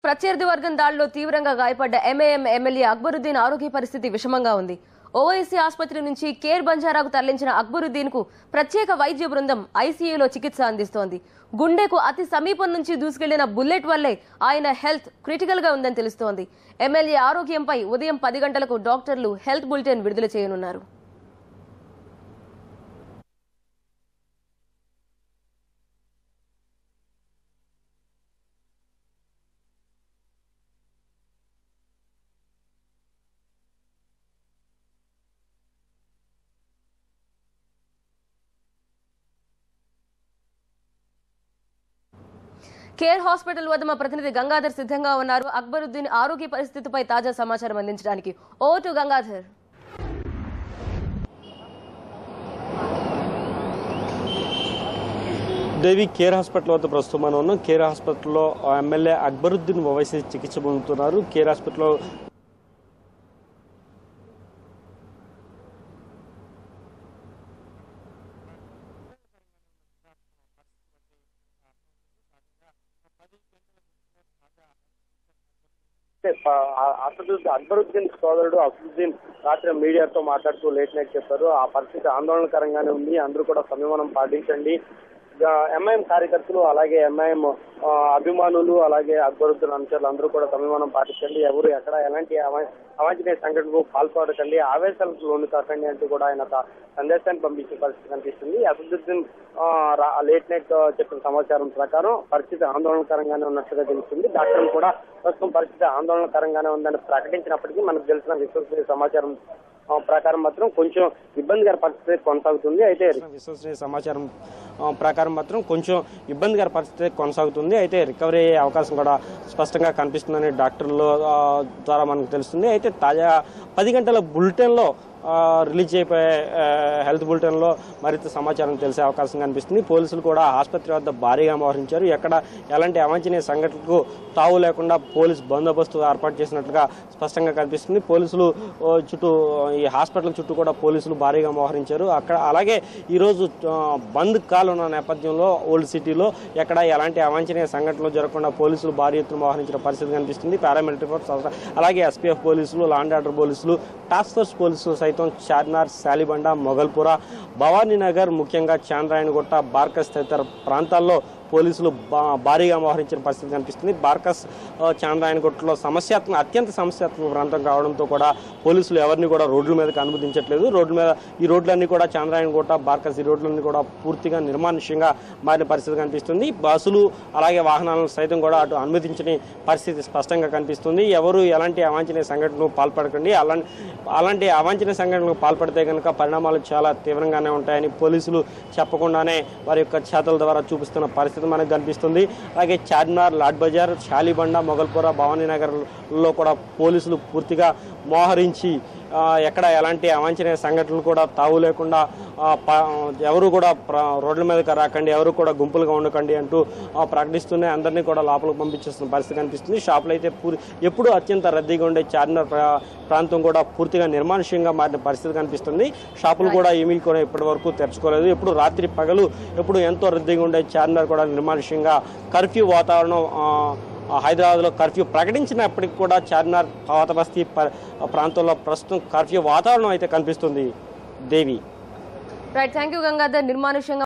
ప్రత్యర్థి వర్గం దాడిలో తీవ్రంగా గాయపడ్డ ఎంఐఎం ఎమ్మెల్యే అక్బరుద్దీన్ ఆరోగ్య పరిస్థితి విషమంగా ఉంది. ఓవైసీ ఆసుపత్రి నుంచి కేర్ బంజారాకు తరలించిన అక్బరుద్దీన్ కు ప్రత్యేక వైద్య బృందం ఐసీయూలో చికిత్స అందిస్తోంది. గుండెకు అతి సమీపం నుంచి దూసుకెళ్లిన బుల్లెట్ వల్లే ఆయన హెల్త్ క్రిటికల్ గా ఉందని తెలుస్తోంది. ఎమ్మెల్యే ఆరోగ్యంపై ఉదయం 10 గంటలకు డాక్టర్లు హెల్త్ బులెటిన్ విడుదల చేయనున్నారు. కేర్ హాస్పిటల్ వద్ద మా ప్రతినిధి గంగాధర్ సిద్ధంగా ఉన్నారు. అక్బరుద్దీన్ ఆరోగ్య పరిస్థితిపై తాజా సమాచారం అందించడానికి over to Gangadhar. Devi care hospital వద్ద ప్రస్తుతం మనం ఉన్నాం. కేర్ హాస్పిటల్లో ఎమ్మెల్యే అక్బరుద్దీన్ ఓవైసీ చికిత్స పొందుతున్నారు. కేర్ హాస్పిటల్లో అక్బరుద్దీన్ సోదరుడు అసదుద్దీన్ రాత్రి మీడియాతో మాట్లాడుతూ లేట్ నైట్ చెప్పారు. ఆ పరిస్థితి ఆందోళనకరంగానే ఉంది, అందరూ కూడా సంయమనం పాటించండి. ఎంఐఎం కార్యకర్తలు అలాగే ఎంఐఎం అభిమానులు అలాగే అక్బరుద్దీన్ అనుచరులు అందరూ కూడా సంయమనం పాటించండి, ఎవరు ఎక్కడ ఎలాంటి అవాంఛనీయ సంఘటనకు పాల్పడకండి, ఆవేశాలకు లోను కాకండి అంటూ కూడా ఆయన సందేశాన్ని పంపించే పరిస్థితి కనిపిస్తుంది. అసదుద్దీన్ లేట్ నైట్ చెప్పిన సమాచారం ప్రకారం పరిస్థితి ఆందోళనకరంగానే ఉన్నట్టుగా తెలుస్తుంది. డాక్టర్లు కూడా ప్రస్తుతం పరిస్థితి ఆందోళనకరంగానే ఉందని ప్రకటించినప్పటికీ మనకు తెలిసిన విశ్వసనీయ సమాచారం ప్రకారం మాత్రం కొంచెం ఇబ్బందికర పరిస్థితి కొనసాగుతుంది. అయితే విశ్వసనీయ సమాచారం ప్రకారం మాత్రం కొంచెం ఇబ్బందికర పరిస్థితి కొనసాగుతుంది. అయితే రికవరీ అయ్యే అవకాశం కూడా స్పష్టంగా కనిపిస్తుందని డాక్టర్ల ద్వారా మనకు తెలుస్తుంది. అయితే తాజా 10 గంటల బులెటిన్లో రిలీజ్ అయిపోయే హెల్త్ బులెటిన్లో మరింత సమాచారం తెలిసే అవకాశం కనిపిస్తుంది. పోలీసులు కూడా ఆసుపత్రి వద్ద భారీగా మోహరించారు. ఎక్కడ ఎలాంటి అవాంఛనీయ సంఘటనలకు తావు లేకుండా పోలీసు బందోబస్తు ఏర్పాటు చేసినట్లుగా స్పష్టంగా కనిపిస్తుంది. పోలీసులు చుట్టూ ఈ హాస్పిటల్ చుట్టూ కూడా పోలీసులు భారీగా మోహరించారు. అక్కడ అలాగే ఈరోజు బంద్ కాల్ ఉన్న నేపథ్యంలో ఓల్డ్ సిటీలో ఎక్కడ ఎలాంటి అవాంఛనీయ సంఘటనలు జరగకుండా పోలీసులు భారీ ఎత్తున మోహరించిన పరిస్థితి కనిపిస్తుంది. పారామిలిటరీ ఫోర్స్ అలాగే ఎస్పీఎఫ్ పోలీసులు, లా అండ్ ఆర్డర్ పోలీసులు, టాస్క్ ఫోర్స్ పోలీసులు సైతం చార్మినార్, శాలిబండ, మొగల్పుర, భవానీనగర్, ముఖ్యంగా చాంద్రాయణగుట్ట, బార్కస్ తదితర ప్రాంతాల్లో పోలీసులు భారీగా మోహరించిన పరిస్థితి కనిపిస్తుంది. బార్కస్, చాంద్రాయణగుట్టలో అత్యంత సమస్యాత్మక ప్రాంతం కావడంతో కూడా పోలీసులు ఎవరిని కూడా రోడ్ల మీదకి అనుమతించట్లేదు. ఈ రోడ్లన్నీ కూడా చాంద్రాయణగుట్ట, బార్కస్ ఈ రోడ్లన్నీ కూడా పూర్తిగా నిర్మానుష్యంగా మారిన పరిస్థితి కనిపిస్తుంది. బస్సులు అలాగే వాహనాలను సైతం కూడా అటు అనుమతించని పరిస్థితి స్పష్టంగా కనిపిస్తుంది. ఎవరు ఎలాంటి అవాంఛనీయ సంఘటనకు పాల్పడకండి, అలాంటి అవాంఛనీయ సంఘటనలకు పాల్పడితే కనుక పరిణామాలు చాలా తీవ్రంగానే ఉంటాయని పోలీసులు చెప్పకుండానే వారి యొక్క చేతల ద్వారా చూపిస్తున్న పరిస్థితి మనకు కనిపిస్తుంది. అలాగే చార్మినార్, లాడ్ బజార్, శాలిబండ, మొగల్పుర, భవానీనగర్లో కూడా పోలీసులు పూర్తిగా మోహరించి ఎక్కడ ఎలాంటి అవాంఛనీయ సంఘటనలు కూడా తావు లేకుండా ఎవరు కూడా రోడ్ల మీదకి రాకండి, ఎవరు కూడా గుంపులుగా ఉండకండి అంటూ ప్రకటిస్తూనే అందరినీ కూడా లోపలికి పంపించేస్తున్న పరిస్థితి కనిపిస్తుంది. షాపులు అయితే ఎప్పుడు అత్యంత రద్దీగా ఉండే చార్మినార్ ప్రాంతం కూడా పూర్తిగా నిర్మానుష్యంగా మారిన పరిస్థితి కనిపిస్తుంది. షాపులు కూడా ఏమీ కూడా ఇప్పటి వరకు తెరుచుకోలేదు. ఎప్పుడు రాత్రి పగలు ఎప్పుడు ఎంతో రద్దీగా ఉండే చార్మినార్ కూడా నిర్మానుష్యంగా కర్ఫ్యూ వాతావరణం హైదరాబాద్లో కర్ఫ్యూ ప్రకటించినప్పటికీ కూడా చార్మినార్, పాత బస్తీ ప్రాంతంలో ప్రస్తుతం కర్ఫ్యూ వాతావరణం అయితే కనిపిస్తుంది. దేవి రైట్, థ్యాంక్ యూ గంగాధర్. నిర్మానుష్యంగా